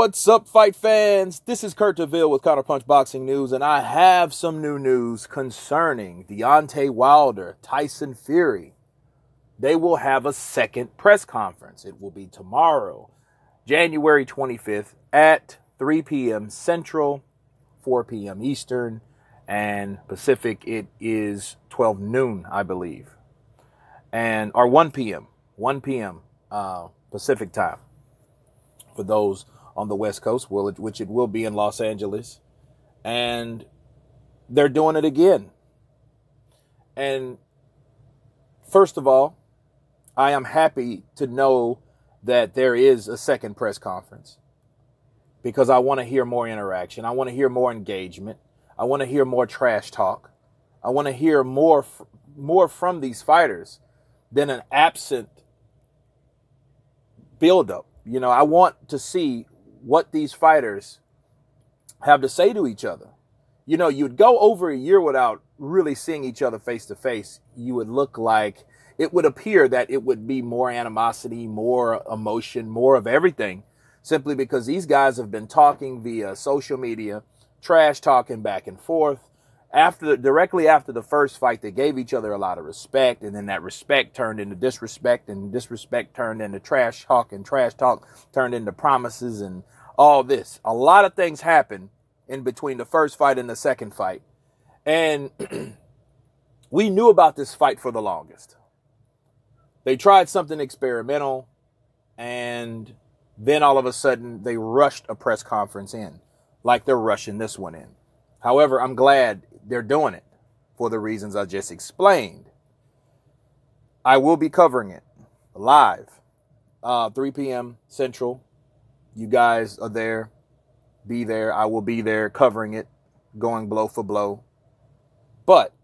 What's up, fight fans? This is Kurt DeVille with Counterpunched Boxing News, and I have some new news concerning Deontay Wilder, Tyson Fury. They will have a second press conference. It will be tomorrow, January 25th at 3 p.m. Central, 4 p.m. Eastern, and Pacific. It is 12 noon, I believe, or 1 p.m. Pacific time for those on the West Coast, which it will be in Los Angeles. And they're doing it again. And first of all, I am happy to know that there is a second press conference because I want to hear more interaction. I want to hear more engagement. I want to hear more trash talk. I want to hear more from these fighters than an absent buildup. You know, I want to see what these fighters have to say to each other. You know, you'd go over a year without really seeing each other face to face. You would look like, it would appear that it would be more animosity, more emotion, more of everything, simply because these guys have been talking via social media, trash talking back and forth. Directly after the first fight, they gave each other a lot of respect, and then that respect turned into disrespect, and disrespect turned into trash talk, and trash talk turned into promises, and all this. A lot of things happened in between the first fight and the second fight, and we knew about this fight for the longest. They tried something experimental, and then all of a sudden they rushed a press conference in, like they're rushing this one in. However, I'm glad they're doing it for the reasons I just explained. I will be covering it live, 3 p.m. Central. You guys are there. Be there. I will be there covering it, going blow for blow. But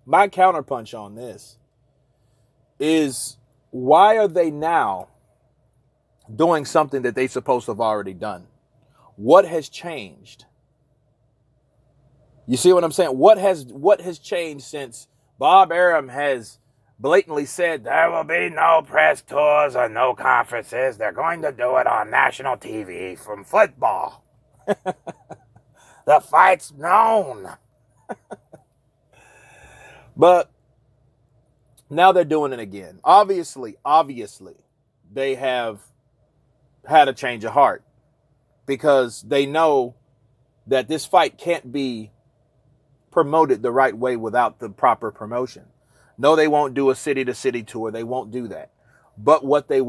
my counterpunch on this is, why are they now doing something that they're supposed to have already done? What has changed? You see what I'm saying? What has changed since Bob Arum has blatantly said there will be no press tours or no conferences? They're going to do it on national TV from football. The fight's known. But now they're doing it again. Obviously, they have had a change of heart because they know that this fight can't be promoted the right way without the proper promotion. No, they won't do a city-to-city tour. They won't do that. But what they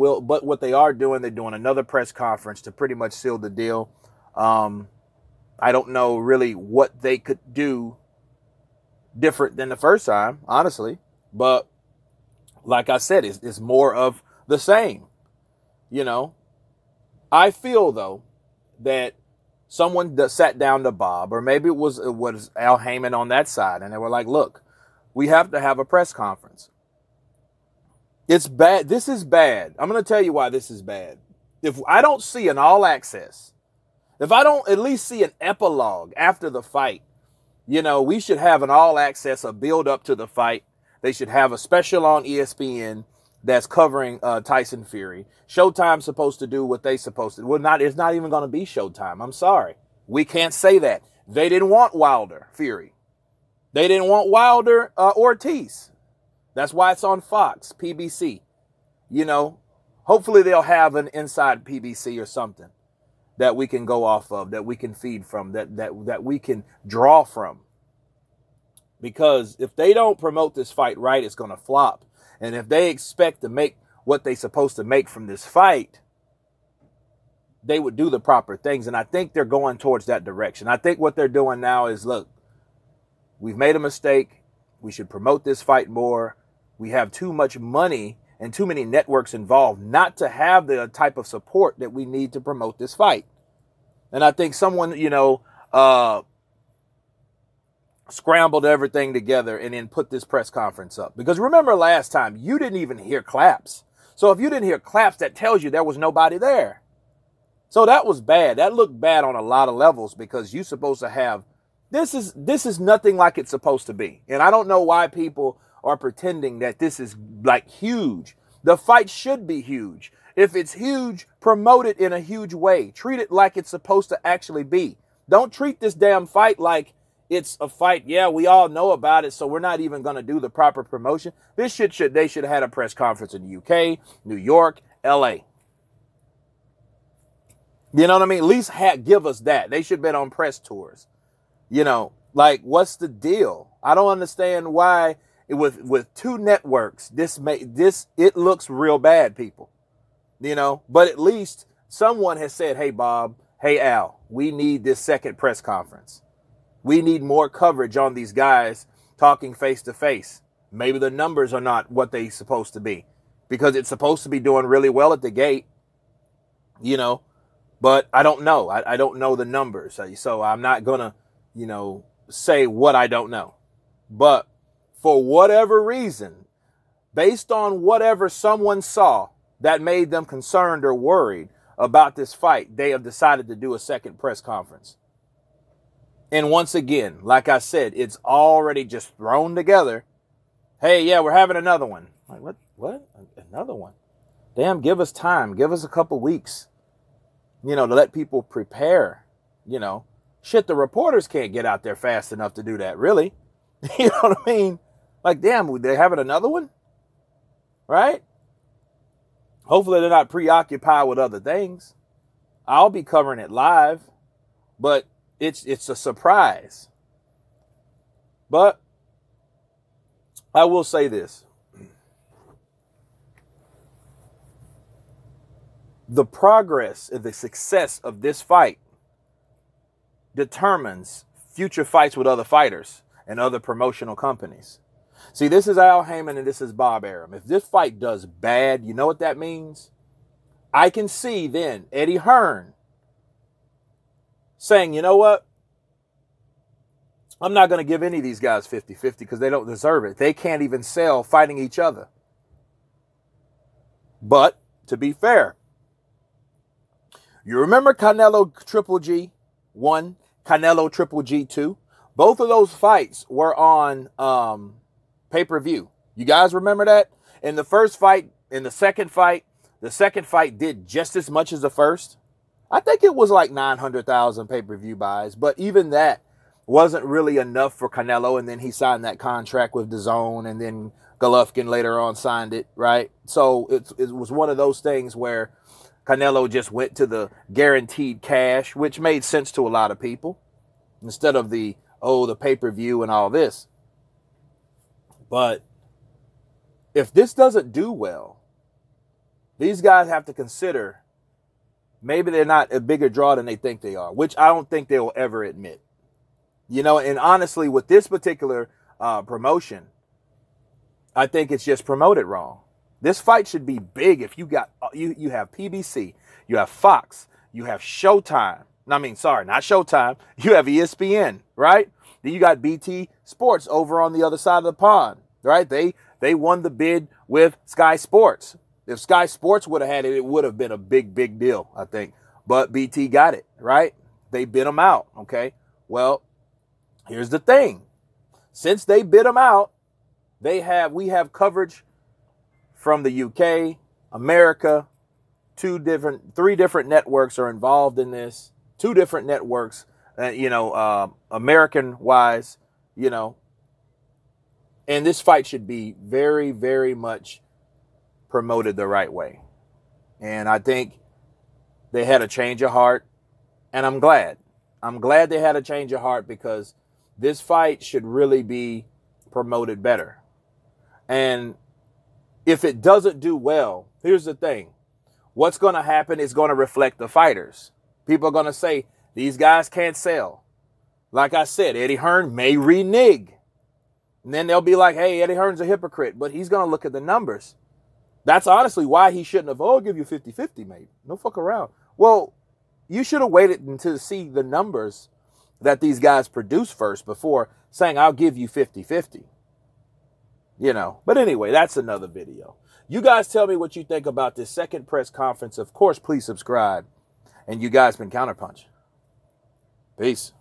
are doing, they're doing another press conference to pretty much seal the deal. I don't know really what they could do different than the first time, honestly. But like I said, it's more of the same. You know, I feel, though, that someone that sat down to Bob, or maybe it was Al Heyman on that side, and they were like, look, we have to have a press conference. It's bad. This is bad. I'm going to tell you why this is bad. If I don't see an all access, if I don't at least see an epilogue after the fight, you know, we should have an all access, a build up to the fight. They should have a special on ESPN that's covering Tyson Fury. Showtime's supposed to do what they supposed to. Well, it's not even going to be Showtime. I'm sorry. We can't say that. They didn't want Wilder Fury. They didn't want Wilder Ortiz. That's why it's on Fox, PBC. You know, hopefully they'll have an inside PBC or something that we can go off of, that we can feed from, that we can draw from. Because if they don't promote this fight right, it's going to flop. And if they expect to make what they're supposed to make from this fight, they would do the proper things. And I think they're going towards that direction. I think what they're doing now is, look, we've made a mistake. We should promote this fight more. We have too much money and too many networks involved not to have the type of support that we need to promote this fight. And I think someone, you know, scrambled everything together and then put this press conference up. Because remember last time, you didn't even hear claps. So if you didn't hear claps, that tells you there was nobody there. So that was bad. That looked bad on a lot of levels because you're supposed to have, this is nothing like it's supposed to be. And I don't know why people are pretending that this is like huge. The fight should be huge. If it's huge, promote it in a huge way. Treat it like it's supposed to actually be. Don't treat this damn fight like it's a fight. Yeah, we all know about it, so we're not even going to do the proper promotion. This shit they should have had a press conference in the UK, New York, LA. You know what I mean? At least give us that. They should have been on press tours. You know, like, what's the deal? I don't understand why with two networks, it looks real bad, people. You know, but at least someone has said, hey, Bob, hey, Al, we need this second press conference. We need more coverage on these guys talking face to face. Maybe the numbers are not what they're supposed to be because it's supposed to be doing really well at the gate, you know, but I don't know. I don't know the numbers. So I'm not going to, you know, say what I don't know. But for whatever reason, based on whatever someone saw that made them concerned or worried about this fight, they have decided to do a second press conference. And once again, like I said, it's already just thrown together. Hey, yeah, we're having another one. Like, what? Another one? Damn, give us time. Give us a couple weeks, you know, to let people prepare, you know. Shit, the reporters can't get out there fast enough to do that, really. You know what I mean? Like, damn, they're having another one? Right? Hopefully they're not preoccupied with other things. I'll be covering it live, but it's a surprise. But I will say this. The progress and the success of this fight determines future fights with other fighters and other promotional companies. See, this is Al Heyman and this is Bob Arum. If this fight does bad, you know what that means? I can see then Eddie Hearn saying, you know what? I'm not going to give any of these guys 50-50 because they don't deserve it. They can't even sell fighting each other. But to be fair, you remember Canelo Triple G 1, Canelo Triple G 2? Both of those fights were on pay-per-view. You guys remember that? In the first fight, in the second fight did just as much as the first. I think it was like 900,000 pay-per-view buys, but even that wasn't really enough for Canelo, and then he signed that contract with DAZN, and then Golovkin later on signed it, right? So it was one of those things where Canelo just went to the guaranteed cash, which made sense to a lot of people, instead of the pay-per-view and all this. But if this doesn't do well, these guys have to consider maybe they're not a bigger draw than they think they are, which I don't think they will ever admit. You know, and honestly, with this particular promotion, I think it's just promoted wrong. This fight should be big if you got, you have PBC, you have Fox, you have Showtime. I mean, sorry, not Showtime. You have ESPN, right? Then you got BT Sports over on the other side of the pond, right? They won the bid with Sky Sports. If Sky Sports would have had it, it would have been a big, big deal, I think. But BT got it, right? They bid them out, okay? Well, here's the thing. Since they bid them out, we have coverage from the UK, America, three different networks are involved in this. 2 different networks, American-wise, you know. And this fight should be very, very much promoted the right way. And I think they had a change of heart. And I'm glad. I'm glad they had a change of heart because this fight should really be promoted better. And if it doesn't do well, here's the thing. What's going to happen is going to reflect the fighters. People are going to say, these guys can't sell. Like I said, Eddie Hearn may renege. And then they'll be like, hey, Eddie Hearn's a hypocrite. But he's going to look at the numbers. That's honestly why he shouldn't have, I'll give you 50-50, mate. No fuck around. Well, you should have waited until to see the numbers that these guys produce first before saying, I'll give you 50-50. You know, but anyway, that's another video. You guys tell me what you think about this second press conference. Of course, please subscribe. And you guys been Counterpunched. Peace.